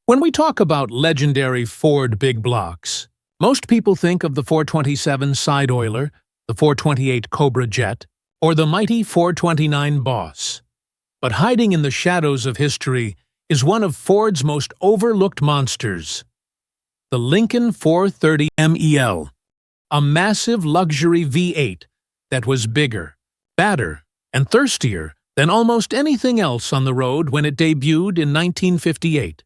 When we talk about legendary Ford big blocks, most people think of the 427 side oiler, the 428 Cobra Jet, or the mighty 429 Boss. But hiding in the shadows of history is one of Ford's most overlooked monsters, the Lincoln 430 MEL, a massive luxury V8 that was bigger, badder, and thirstier than almost anything else on the road when it debuted in 1958.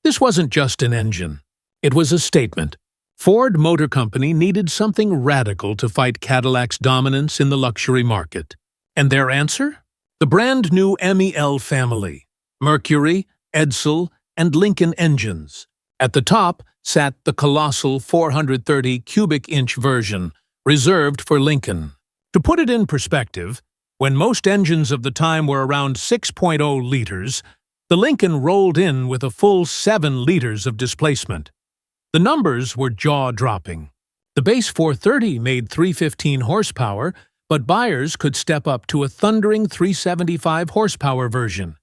This wasn't just an engine. It was a statement. Ford Motor Company needed something radical to fight Cadillac's dominance in the luxury market. And their answer? The brand new MEL family. Mercury, Edsel, and Lincoln engines. At the top sat the colossal 430 cubic inch version, reserved for Lincoln. To put it in perspective, when most engines of the time were around 6.0 liters, the Lincoln rolled in with a full 7 liters of displacement. The numbers were jaw-dropping. The base 430 made 315 horsepower, but buyers could step up to a thundering 375 horsepower version,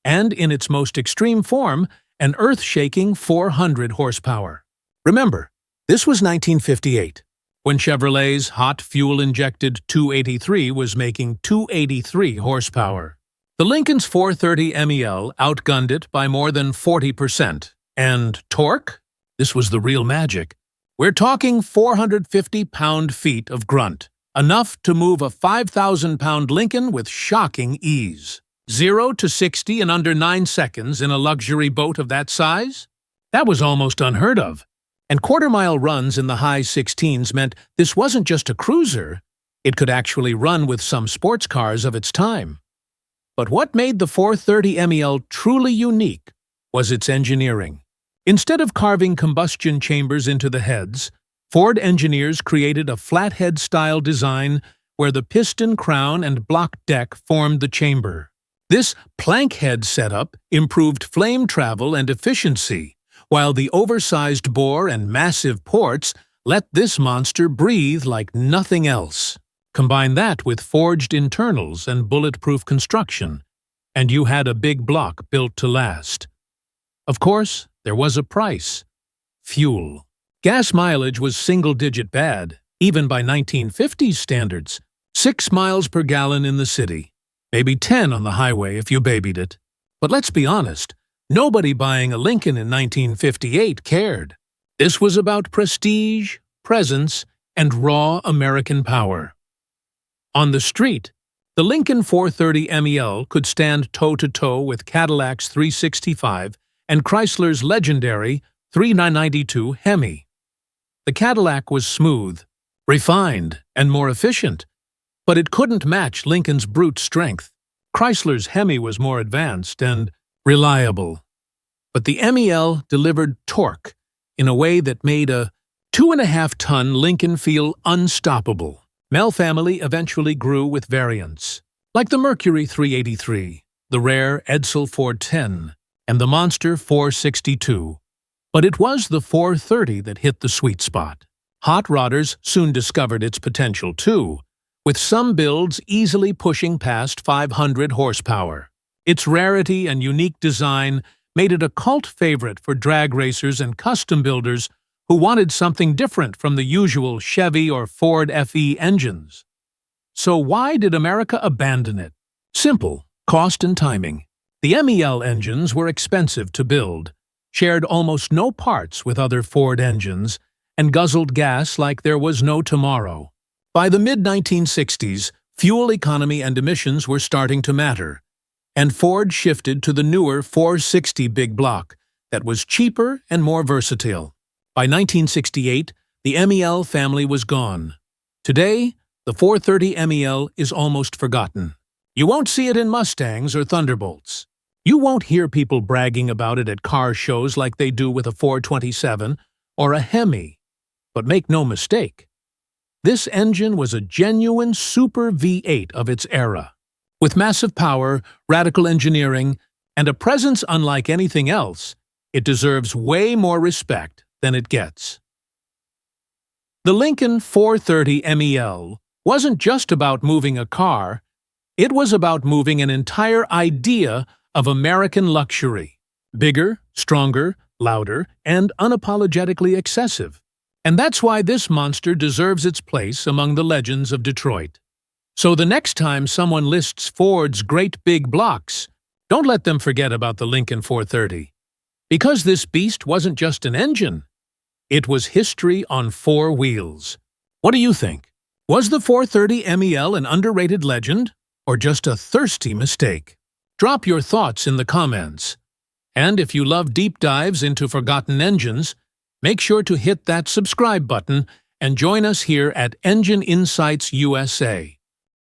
and in its most extreme form, an earth-shaking 400 horsepower. Remember, this was 1958, when Chevrolet's hot fuel-injected 283 was making 283 horsepower. The Lincoln's 430 MEL outgunned it by more than 40%. And torque? This was the real magic. We're talking 450 pound-feet of grunt, enough to move a 5,000-pound Lincoln with shocking ease. 0 to 60 in under 9 seconds in a luxury boat of that size? That was almost unheard of. And quarter-mile runs in the high 16s meant this wasn't just a cruiser. It could actually run with some sports cars of its time. But what made the 430 MEL truly unique was its engineering. Instead of carving combustion chambers into the heads, Ford engineers created a flathead-style design where the piston crown and block deck formed the chamber. This plankhead setup improved flame travel and efficiency, while the oversized bore and massive ports let this monster breathe like nothing else. Combine that with forged internals and bulletproof construction, and you had a big block built to last. Of course, there was a price: fuel. Gas mileage was single-digit bad, even by 1950s standards. 6 miles per gallon in the city, maybe 10 on the highway if you babied it. But let's be honest, nobody buying a Lincoln in 1958 cared. This was about prestige, presence, and raw American power. On the street, the Lincoln 430 MEL could stand toe-to-toe with Cadillac's 365 and Chrysler's legendary 3992 Hemi. The Cadillac was smooth, refined, and more efficient, but it couldn't match Lincoln's brute strength. Chrysler's Hemi was more advanced and reliable. But the MEL delivered torque in a way that made a 2.5-ton Lincoln feel unstoppable. MEL family eventually grew with variants, like the Mercury 383, the rare Edsel 410, and the monster 462. But it was the 430 that hit the sweet spot. Hot rodders soon discovered its potential too, with some builds easily pushing past 500 horsepower. Its rarity and unique design made it a cult favorite for drag racers and custom builders who wanted something different from the usual Chevy or Ford FE engines. So why did America abandon it? Simple: cost and timing. The MEL engines were expensive to build, shared almost no parts with other Ford engines, and guzzled gas like there was no tomorrow. By the mid-1960s, fuel economy and emissions were starting to matter, and Ford shifted to the newer 460 big block that was cheaper and more versatile. By 1968, the MEL family was gone. Today, the 430 MEL is almost forgotten. You won't see it in Mustangs or Thunderbolts. You won't hear people bragging about it at car shows like they do with a 427 or a Hemi. But make no mistake, this engine was a genuine super V8 of its era. With massive power, radical engineering, and a presence unlike anything else, it deserves way more respect than it gets. The Lincoln 430 MEL wasn't just about moving a car, it was about moving an entire idea of American luxury. Bigger, stronger, louder, and unapologetically excessive. And that's why this monster deserves its place among the legends of Detroit. So the next time someone lists Ford's great big blocks, don't let them forget about the Lincoln 430. Because this beast wasn't just an engine, it was history on four wheels. What do you think? Was the 430 MEL an underrated legend, or just a thirsty mistake? Drop your thoughts in the comments. And if you love deep dives into forgotten engines, make sure to hit that subscribe button and join us here at Engine Insights USA.